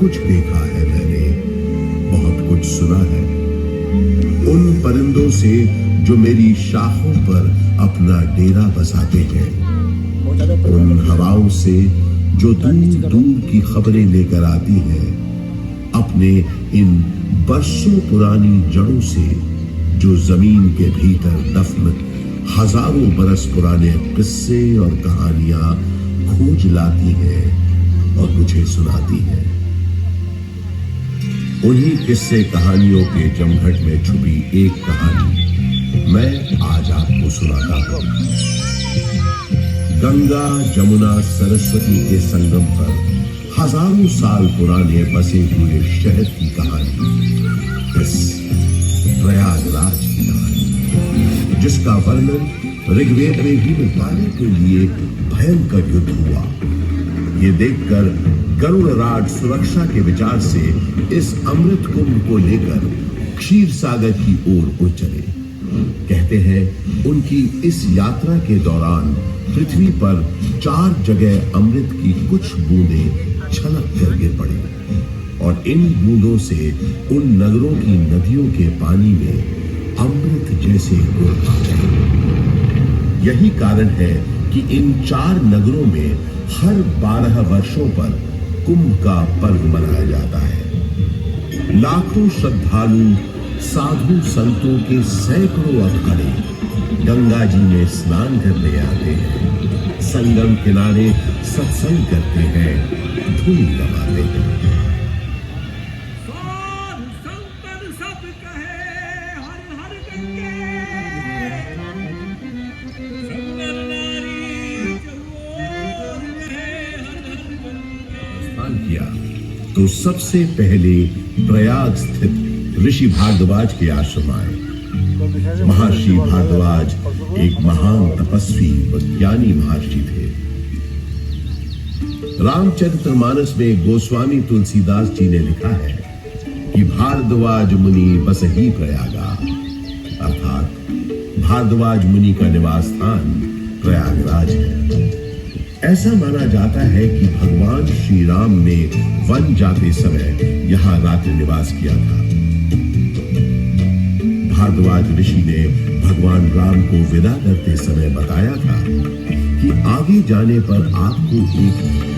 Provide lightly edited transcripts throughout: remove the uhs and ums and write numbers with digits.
कुछ देखा है मैंने, बहुत कुछ सुना है। उन परिंदों से जो मेरी शाखों पर अपना डेरा बसाते हैं, उन हवाओं से जो दूर दूर की खबरें लेकर आती हैं, अपने इन बरसों पुरानी जड़ों से जो जमीन के भीतर दफन हजारों बरस पुराने किस्से और कहानियां खोज लाती है और मुझे सुनाती है। उन्हीं किस्से कहानियों के जमघट में छुपी एक कहानी मैं आज आपको सुनाता हूं। गंगा जमुना सरस्वती के संगम पर हजारों साल पुराने बसे हुए शहर की कहानी, इस प्रयागराज की कहानी, जिसका वर्णन ऋग्वेद में भी मिटाने के लिए भयंकर युद्ध हुआ। ये देखकर गरुड़राज सुरक्षा के विचार से इस अमृत कुंभ को लेकर क्षीर सागर की ओर उड़ चले। कहते हैं उनकी इस यात्रा के दौरान पृथ्वी पर 4 जगह अमृत की कुछ बूंदें छलक कर गिर पड़ी और इन बूंदों से उन नगरों की नदियों के पानी में अमृत जैसे गुण आ गए। यही कारण है कि इन 4 नगरों में हर 12 वर्षों पर कुंभ का पर्व मनाया जाता है। लाखों श्रद्धालु साधु संतों के सैकड़ों अखाड़े गंगा जी में स्नान करने आते हैं, संगम किनारे सत्संग करते हैं, धूल लगाते हैं। किया तो सबसे पहले प्रयाग स्थित ऋषि भारद्वाज के आश्रम आए। महर्षि भारद्वाज एक महान तपस्वी व ज्ञानी महर्षि थे। रामचरितमानस में गोस्वामी तुलसीदास जी ने लिखा है कि भारद्वाज मुनि बसहि प्रयागा, अर्थात भारद्वाज मुनि का निवास स्थान प्रयागराज है। ऐसा माना जाता है कि भगवान श्री राम ने वन जाते समय यहां रात्रि निवास किया था। भारद्वाज ऋषि ने भगवान राम को विदा करते समय बताया था कि आगे जाने पर आपको एक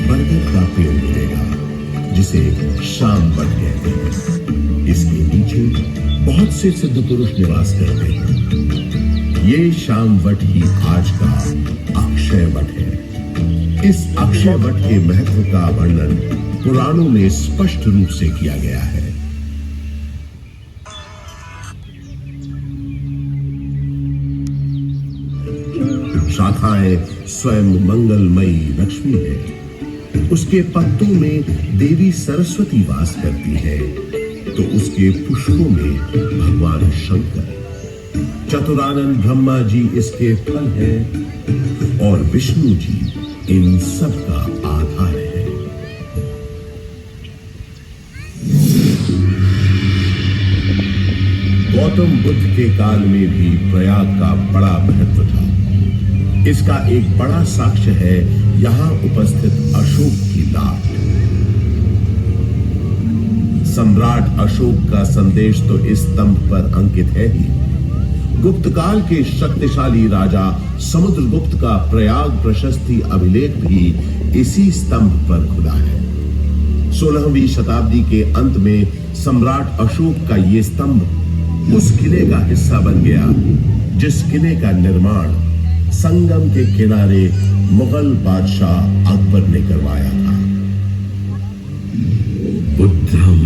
बरगद का पेड़ मिलेगा जिसे शाम वट कहते हैं। इसके नीचे बहुत से सिद्ध पुरुष निवास करते हैं। ये शाम वट ही आज का अक्षय वट है। इस अक्षय वट के महत्व का वर्णन पुराणों में स्पष्ट रूप से किया गया है। शाखाएं स्वयं मंगलमयी लक्ष्मी है। उसके पत्तों में देवी सरस्वती वास करती है तो उसके पुष्पों में भगवान शंकर, चतुरानन ब्रह्मा जी इसके फल है और विष्णु जी इन सब का आधार है। गौतम बुद्ध के काल में भी प्रयाग का बड़ा महत्व था। इसका एक बड़ा साक्ष्य है यहां उपस्थित अशोक की लाट। सम्राट अशोक का संदेश तो इस स्तंभ पर अंकित है ही। गुप्त काल के शक्तिशाली राजा समुद्रगुप्त का प्रयाग प्रशस्ति अभिलेख भी इसी स्तंभ पर खुदा है। 16वीं शताब्दी के अंत में सम्राट अशोक का ये स्तंभ उस किले का हिस्सा बन गया जिस किले का निर्माण संगम के किनारे मुगल बादशाह अकबर ने करवाया था। बुद्धं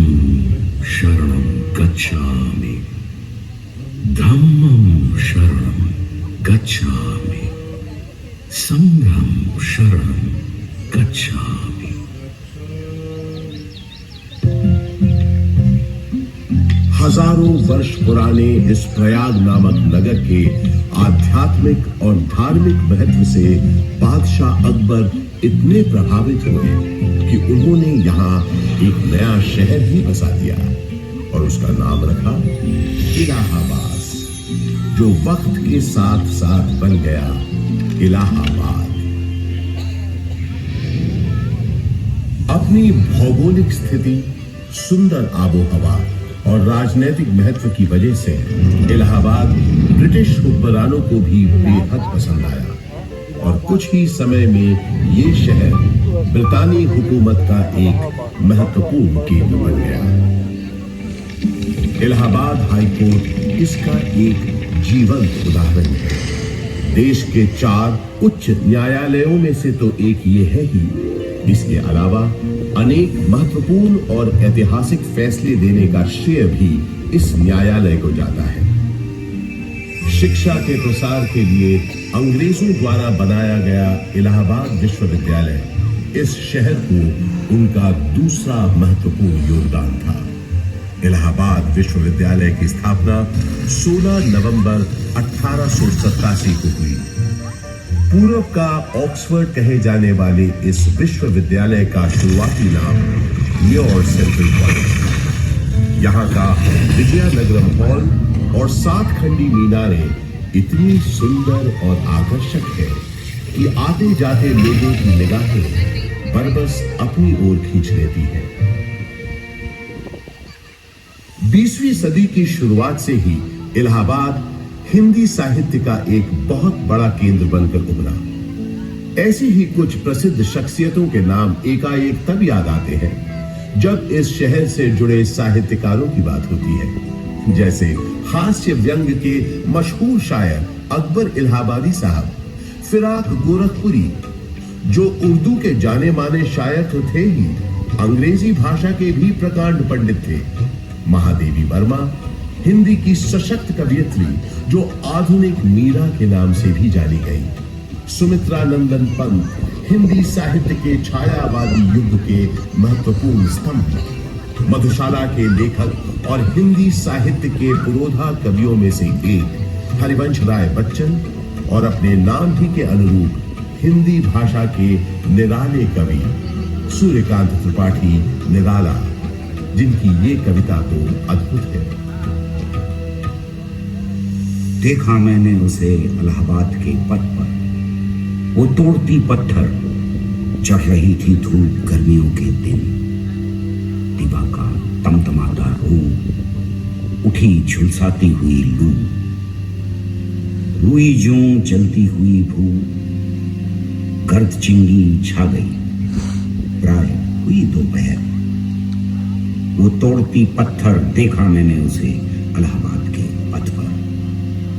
शरणं गच्छामि, धम्मं शरणं गच्छामि, संघं शरणं गच्छामि। हजारों वर्ष पुराने इस प्रयाग नामक नगर के आध्यात्मिक और धार्मिक महत्व से बादशाह अकबर इतने प्रभावित हुए कि उन्होंने यहाँ एक नया शहर ही बसा दिया और उसका नाम रखा इलाहाबाद, जो वक्त के साथ साथ बन गया इलाहाबाद। अपनी भौगोलिक स्थिति, सुंदर आबोहवा और राजनीतिक महत्व की वजह से इलाहाबाद ब्रिटिश हुक्मरानों को भी बेहद पसंद आया और कुछ ही समय में ये शहर ब्रितानी हुकूमत का एक महत्वपूर्ण केंद्र बन गया। इलाहाबाद हाई कोर्ट इसका एक जीवंत उदाहरण है। देश के 4 उच्च न्यायालयों में से तो एक ये है ही। इसके अलावा अनेक महत्वपूर्ण और ऐतिहासिक फैसले देने का श्रेय भी इस न्यायालय को जाता है। शिक्षा के प्रसार के लिए अंग्रेजों द्वारा बनाया गया इलाहाबाद विश्वविद्यालय इस शहर को उनका दूसरा महत्वपूर्ण योगदान था। इलाहाबाद विश्वविद्यालय की स्थापना 16 नवंबर 1887 को हुई। पूर्व का ऑक्सफोर्ड कहे जाने वाले इस विश्वविद्यालय का शुरुआती नाम न्योर सेंट्रल कॉलेज। यहाँ का विजयनगरम हॉल और 7 खंडी मीनारें इतनी सुंदर और आकर्षक है कि आते जाते लोगों की निगाहें बरबस अपनी ओर खींच लेती है। 20वीं सदी की शुरुआत से ही इलाहाबाद हिंदी साहित्य का एक बहुत बड़ा केंद्र बनकर उभरा। ऐसी ही कुछ प्रसिद्ध शख्सियतों के नाम एकाएक तब याद आते हैं जब इस शहर से जुड़े साहित्यकारों की बात होती है, जैसे हास्य व्यंग के मशहूर शायर अकबर इलाहाबादी साहब, फिराक गोरखपुरी जो उर्दू के जाने माने शायर तो थे ही, अंग्रेजी भाषा के भी प्रकांड पंडित थे, महादेवी वर्मा हिंदी की सशक्त कवियत्री जो आधुनिक मीरा के नाम से भी जानी गई, सुमित्रा नंदन पंत हिंदी साहित्य के छायावादी युग के महत्वपूर्ण स्तंभ, मधुशाला के लेखक और हिंदी साहित्य के पुरोधा कवियों में से एक हरिवंश राय बच्चन और अपने नाम ही के अनुरूप हिंदी भाषा के निराले कवि सूर्यकांत त्रिपाठी निराला, जिनकी ये कविता तो अद्भुत है। देखा मैंने उसे इलाहाबाद के पथ पर, वो तोड़ती पत्थर, चढ़ रही थी धूप गर्मियों के दिन, दिवा का तमतमाता रूप, उठी झुलसाती हुई लू, रुई ज्यों जलती हुई भू, गर्द चिंगी छा गई, प्राय हुई दोपहर, वो तोड़ती पत्थर, देखा मैंने उसे इलाहाबाद के पथ पर,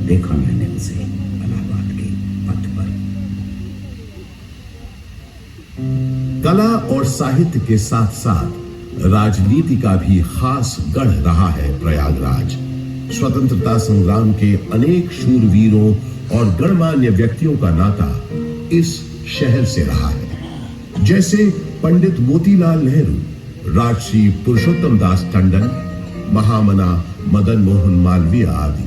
देखा मैंने उसे इलाहाबाद के पथ पर। कला और साहित्य के साथ साथ राजनीति का भी खास गढ़ रहा है प्रयागराज। स्वतंत्रता संग्राम के अनेक शूरवीरों और गणमान्य व्यक्तियों का नाता इस शहर से रहा है, जैसे पंडित मोतीलाल नेहरू, राजश्री पुरुषोत्तम दास टंडन, महामना मदन मोहन मालवीय आदि।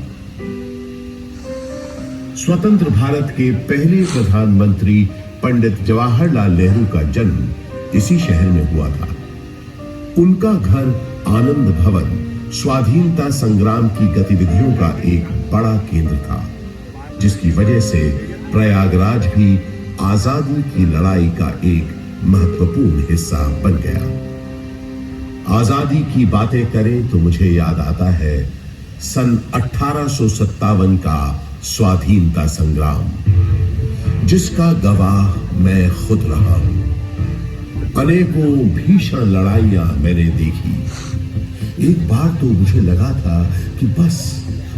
स्वतंत्र भारत के पहले प्रधानमंत्री पंडित जवाहरलाल नेहरू का जन्म इसी शहर में हुआ था। उनका घर आनंद भवन स्वाधीनता संग्राम की गतिविधियों का एक बड़ा केंद्र था, जिसकी वजह से प्रयागराज भी आजादी की लड़ाई का एक महत्वपूर्ण हिस्सा बन गया। आजादी की बातें करें तो मुझे याद आता है सन 1857 का स्वाधीनता संग्राम, जिसका गवाह मैं खुद रहा हूं। अनेकों भीषण लड़ाइयां मैंने देखी। एक बार तो मुझे लगा था कि बस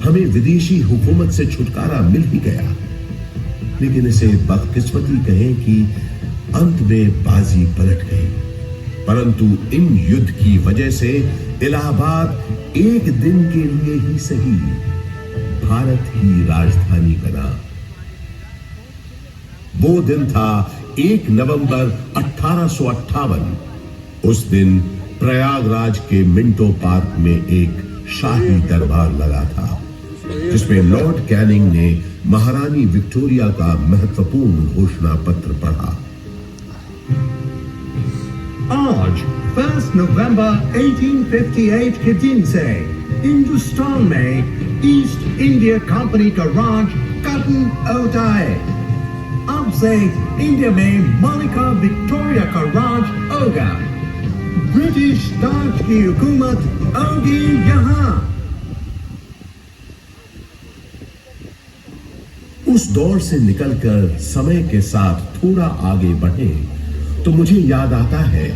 हमें विदेशी हुकूमत से छुटकारा मिल ही गया, लेकिन इसे बदकिस्मती कहें कि अंत में बाजी पलट गई। परंतु इन युद्ध की वजह से इलाहाबाद एक दिन के लिए ही सही भारत की राजधानी बना। वो दिन था 1 नवंबर 1858। उस दिन प्रयागराज के मिंटो पार्क में एक शाही दरबार लगा था, जिसमें लॉर्ड कैनिंग ने महारानी विक्टोरिया का महत्वपूर्ण घोषणा पत्र पढ़ा। आज 1 नवंबर 1858 के दिन से हिंदुस्तान में ईस्ट इंडिया कंपनी का राज खत्म होता है। अब से इंडिया में मलिका विक्टोरिया का राज होगा। ब्रिटिश ताज की हुकूमत होगी यहाँ। उस दौर से निकलकर समय के साथ थोड़ा आगे बढ़े तो मुझे याद आता है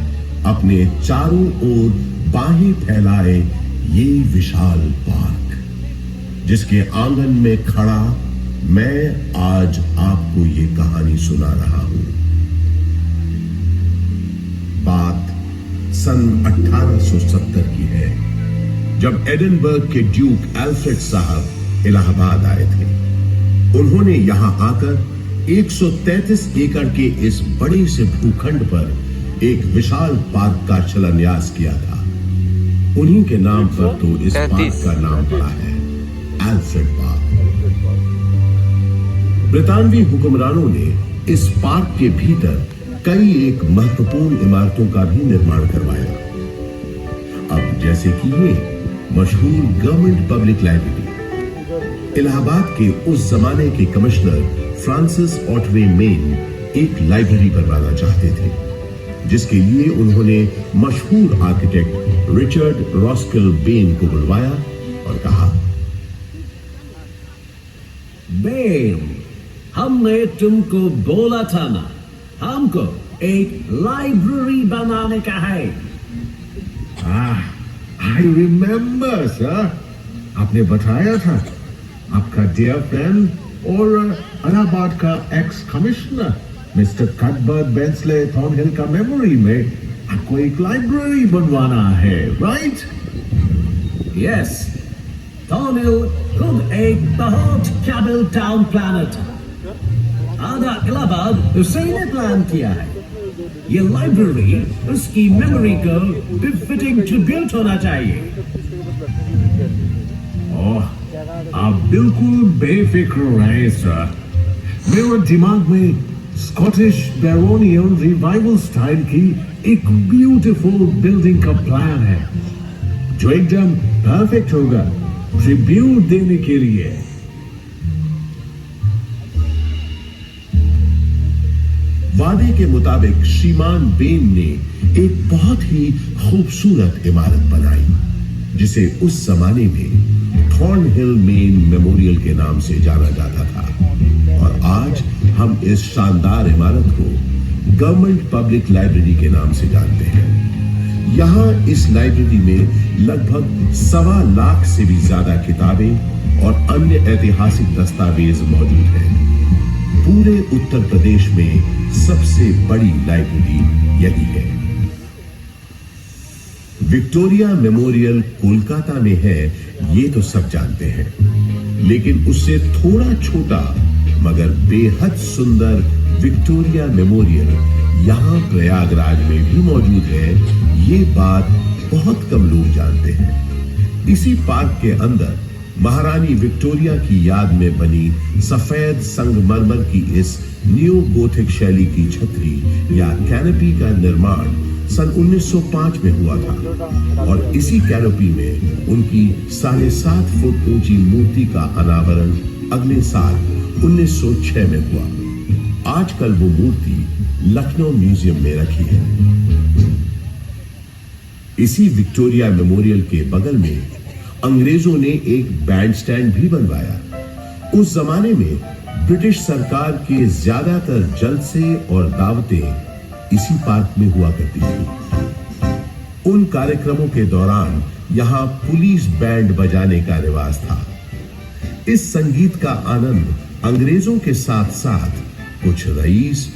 अपने चारों ओर बाहें फैलाए ये विशाल पार्क, जिसके आंगन में खड़ा मैं आज आपको ये कहानी सुना रहा हूं। बात सन 1870 की है, जब एडिनबर्ग के ड्यूक एल्फ्रेड साहब इलाहाबाद आए थे। उन्होंने यहां आकर 133 एकड़ के इस बड़े से भूखंड पर एक विशाल पार्क का शिलान्यास किया था। उन्हीं के नाम पर तो इस पार्क का नाम पड़ा है, एल्फ्रेड पार्क। ब्रितानवी हुक्मरानों ने इस पार्क के भीतर कई एक महत्वपूर्ण इमारतों का भी निर्माण करवाया। अब जैसे कि ये मशहूर गवर्नमेंट पब्लिक लाइब्रेरी, इलाहाबाद के उस जमाने के कमिश्नर फ्रांसिस ऑटवे मेन एक लाइब्रेरी बनवाना चाहते थे, जिसके लिए उन्होंने मशहूर आर्किटेक्ट रिचर्ड रॉस्किल बेन को बुलवाया और कहा, बेन, हमने तुमको बोला था ना, हमको एक लाइब्रेरी बनाने का है। I remember, sir. आपने बताया था आपका डियर फ्रेंड और इलाहाबाद का एक्स कमिश्नर मिस्टर कटबर्ट बेंसले थॉर्नहिल का मेमोरी में आपको एक लाइब्रेरी बनवाना है, राइट? यस, थॉर्नहिल खुद एक बहुत काबिल टाउन प्लानर था। आधा इलाहाबाद उसी ने प्लान किया है। ये लाइब्रेरी उसकी मेमोरी को बिफिटिंग ट्रिब्यूट होना चाहिए। ओह, आप बिल्कुल बेफिक्र रहे सर। मेरे दिमाग में स्कॉटिश बैरोनियल रिवाइवल स्टाइल की एक ब्यूटीफुल बिल्डिंग का प्लान है, जो एकदम परफेक्ट होगा ट्रिब्यूट देने के लिए। वादे के मुताबिक श्रीमान बेन ने एक बहुत ही खूबसूरत इमारत बनाई, जिसे उस जमाने में थॉर्नहिल मेन मेमोरियल के नाम से जाना जाता था। और आज हम इस शानदार इमारत को गवर्नमेंट पब्लिक लाइब्रेरी के नाम से जानते हैं। यहाँ इस लाइब्रेरी में लगभग 1.25 लाख से भी ज्यादा किताबें और अन्य ऐतिहासिक दस्तावेज मौजूद हैं। पूरे उत्तर प्रदेश में सबसे बड़ी लाइब्रेरी यही है। विक्टोरिया मेमोरियल कोलकाता में है, ये तो सब जानते हैं, लेकिन उससे थोड़ा छोटा मगर बेहद सुंदर विक्टोरिया मेमोरियल यहां प्रयागराज में भी मौजूद है। ये बात बहुत कम लोग जानते हैं। इसी पार्क के अंदर महारानी विक्टोरिया की याद में बनी सफेद संगमरमर की इस न्यू गोथिक शैली की छतरी या कैनोपी का निर्माण सन 1905 में हुआ था, और इसी कैनोपी में उनकी 7.5 फुट ऊंची मूर्ति का अनावरण अगले साल 1906 में हुआ। आजकल वो मूर्ति लखनऊ म्यूजियम में रखी है। इसी विक्टोरिया मेमोरियल के बगल में अंग्रेजों ने एक बैंड स्टैंड भी बनवाया। उस जमाने में ब्रिटिश सरकार के ज्यादातर जलसे और दावतें इसी पार्क में हुआ करती थी। उन कार्यक्रमों के दौरान यहां पुलिस बैंड बजाने का रिवाज था। इस संगीत का आनंद अंग्रेजों के साथ साथ कुछ रईस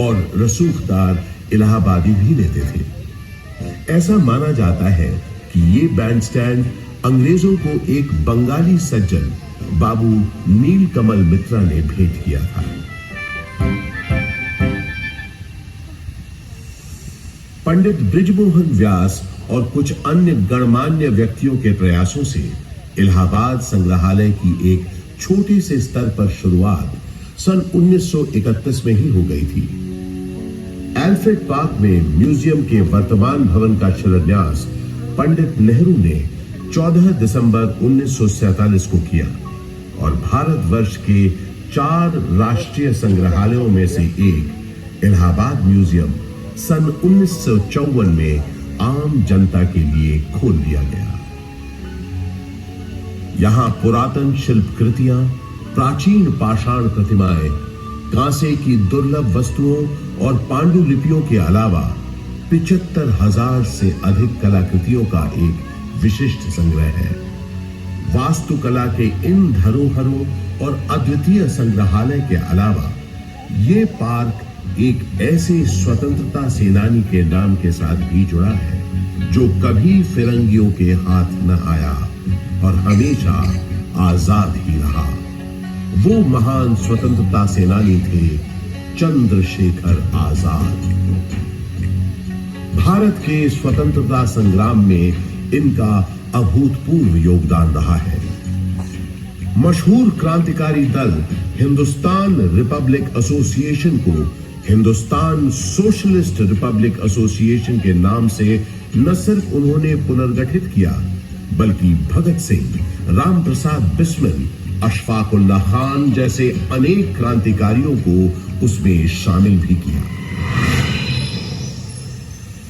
और रसूखदार इलाहाबादी भी लेते थे। ऐसा माना जाता है कि ये बैंड स्टैंड अंग्रेजों को एक बंगाली सज्जन बाबू नीलकमल मित्रा ने भेंट किया था। पंडित बृजमोहन व्यास और कुछ अन्य गणमान्य व्यक्तियों के प्रयासों से इलाहाबाद संग्रहालय की एक छोटे से स्तर पर शुरुआत सन 1931 में ही हो गई थी। एल्फ्रेड पार्क में म्यूजियम के वर्तमान भवन का शिलान्यास पंडित नेहरू ने 14 दिसंबर 1947 को किया, और भारतवर्ष के 4 राष्ट्रीय संग्रहालयों में से एक इलाहाबाद म्यूजियम सन 1954 में आम जनता के लिए खोल दिया गया। यहां पुरातन शिल्प कृतियां, प्राचीन पाषाण प्रतिमाएं, कांसे की दुर्लभ वस्तुओं और पांडुलिपियों के अलावा 75,000 से अधिक कलाकृतियों का एक विशिष्ट संग्रह है। वास्तुकला के इन धरोहरों और अद्वितीय संग्रहालय के अलावा ये पार्क एक ऐसे स्वतंत्रता सेनानी के नाम के साथ भी जुड़ा है जो कभी फिरंगियों के हाथ न आया और हमेशा आजाद ही रहा। वो महान स्वतंत्रता सेनानी थे चंद्रशेखर आजाद। भारत के स्वतंत्रता संग्राम में इनका अभूतपूर्व योगदान रहा है। मशहूर क्रांतिकारी दल हिंदुस्तान रिपब्लिक एसोसिएशन को हिंदुस्तान सोशलिस्ट रिपब्लिक एसोसिएशन के नाम से न सिर्फ उन्होंने पुनर्गठित किया, बल्कि भगत सिंह, राम प्रसाद बिस्मिल, अशफाकुल्लाह खान जैसे अनेक क्रांतिकारियों को उसमें शामिल भी किया।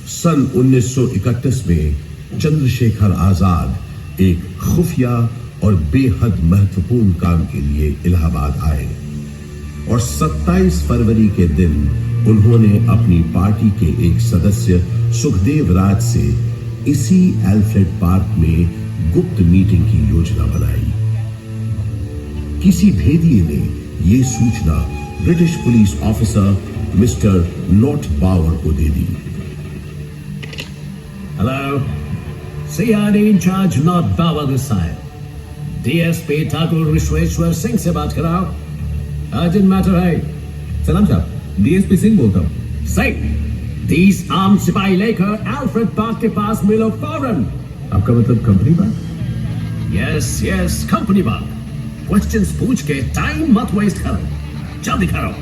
सन 1931 में चंद्रशेखर आजाद एक खुफिया और बेहद महत्वपूर्ण काम के लिए इलाहाबाद आए और 27 फरवरी के दिन उन्होंने अपनी पार्टी के एक सदस्य सुखदेव राज से इसी एल्फ्रेड पार्क में गुप्त मीटिंग की योजना बनाई। किसी भेदिए ने यह सूचना British police officer mister Nott Bower को दे दी। Hello, CID in charge Not Bauer this side. DSP Thakur Vishweshwar Singh से बात कराओ। अर्जेंट मैटर है। सलाम साहब, DSP सिंह बोलता हूँ। सही, 30 आर्म सिपाही लेकर एल्फ्रेड पार्क के पास मिलो फौरन। आपका मतलब कंपनी बाग? यस, कंपनी बाग। क्वेश्चंस पूछ के टाइम मत वेस्ट करो, जल्दी करो।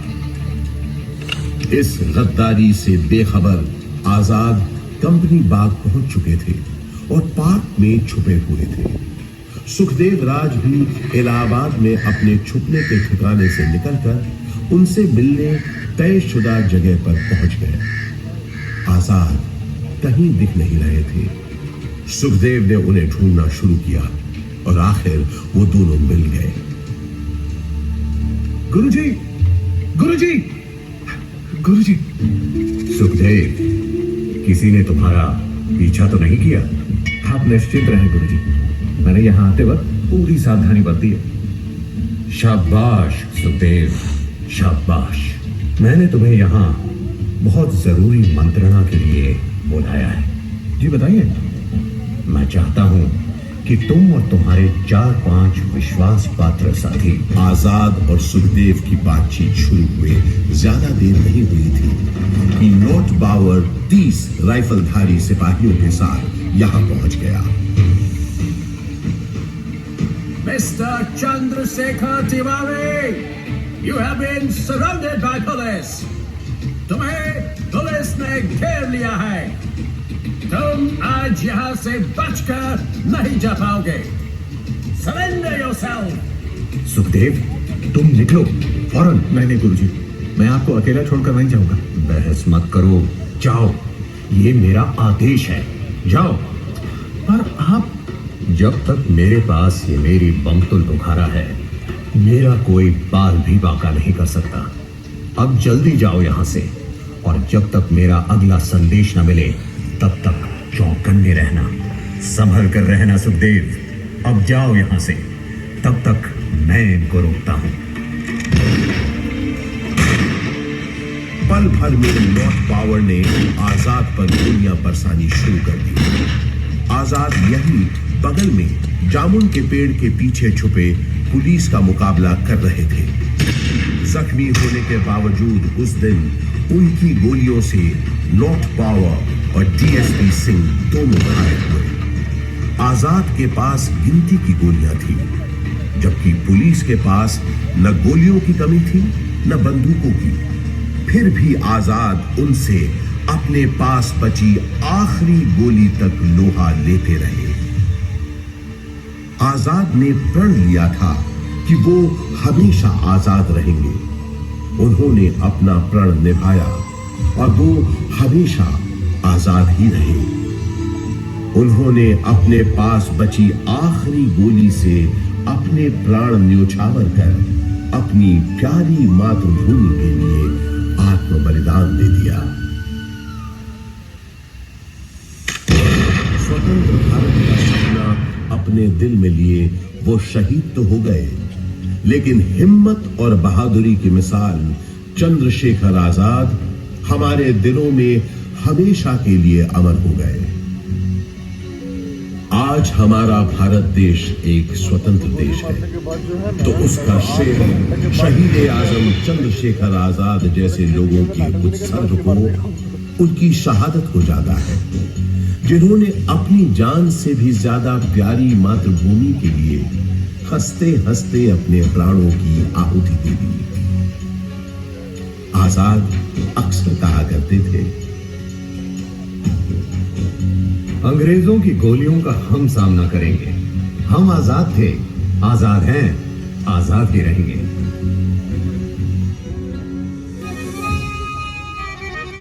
इस गद्दारी से बेखबर आजाद कंपनी बाग पहुंच चुके थे और पार्क में छुपे हुए थे। सुखदेव राज भी इलाहाबाद में अपने छुपने के ठिकाने से निकलकर उनसे मिलने तयशुदा जगह पर पहुंच गए। आजाद कहीं दिख नहीं रहे थे। सुखदेव ने उन्हें ढूंढना शुरू किया और आखिर वो दोनों मिल गए। गुरुजी, गुरुजी, गुरुजी। सुखदेव, किसी ने तुम्हारा पीछा तो नहीं किया? आप निश्चित रहें गुरुजी, मैंने यहाँ आते वक्त पूरी सावधानी बरती है। शाबाश सुखदेव, शाबाश। मैंने तुम्हें यहाँ बहुत जरूरी मंत्रणा के लिए बुलाया है। जी बताइए। मैं चाहता हूँ कि तुम और तुम्हारे 4-5 विश्वास पात्र साथी। आजाद और सुखदेव की बातचीत शुरू हुए ज्यादा देर नहीं हुई थी कि नॉट बावर 30 राइफलधारी सिपाहियों के साथ यहां पहुंच गया। Mister Chandrashekhar Tiwari, you have been surrounded by police. तुम्हें पुलिस ने घेर लिया है। तुम आज यहां से बचकर नहीं जा पाओगे। Surrender yourself. सुखदेव, तुम निकलो फौरन। नहीं गुरुजी, मैं आपको अकेला छोड़कर नहीं जाऊंगा। बहस मत करो, जाओ, ये मेरा आदेश है, जाओ। पर आप, जब तक मेरे पास ये मेरी बमतुल बुखारा है, मेरा कोई बाल भी बांका नहीं कर सकता। अब जल्दी जाओ यहां से, और जब तक मेरा अगला संदेश न मिले तब तक चौकन्ने रहना, संभल कर रहना। सुखदेव, अब जाओ यहां से, तब तक मैं इनको रोकता हूं। पल भर में नॉट बावर ने आजाद पर गोलियां बरसानी शुरू कर दी। आजाद यही बगल में जामुन के पेड़ के पीछे छुपे पुलिस का मुकाबला कर रहे थे। जख्मी होने के बावजूद उस दिन उनकी गोलियों से नॉट बावर और डीएसपी सिंह दोनों घायल हुए। आजाद के पास गिनती की गोलियां थी, जबकि पुलिस के पास न गोलियों की कमी थी न बंदूकों की। फिर भी आजाद उनसे अपने पास बची आखिरी गोली तक लोहा लेते रहे। आजाद ने प्रण लिया था कि वो हमेशा आजाद रहेंगे। उन्होंने अपना प्रण निभाया और वो हमेशा आजाद ही रहे। उन्होंने अपने पास बची आखिरी गोली से अपने प्राण न्योछावर कर अपनी प्यारी मातृभूमि के लिए आत्म बलिदान दे दिया। स्वतंत्र भारत का सपना अपने दिल में लिए वो शहीद तो हो गए, लेकिन हिम्मत और बहादुरी की मिसाल चंद्रशेखर आजाद हमारे दिलों में हमेशा के लिए अमर हो गए। आज हमारा भारत देश एक स्वतंत्र देश है, तो उसका श्रेय शहीद आजम चंद्रशेखर आजाद जैसे लोगों के उत्सर्ग को, उनकी शहादत को जाता है, जिन्होंने अपनी जान से भी ज्यादा प्यारी मातृभूमि के लिए हंसते हंसते अपने प्राणों की आहुति दे दी। आजाद अक्सर कहा करते थे, अंग्रेजों की गोलियों का हम सामना करेंगे। हम आजाद थे, आजाद हैं, आजाद ही रहेंगे।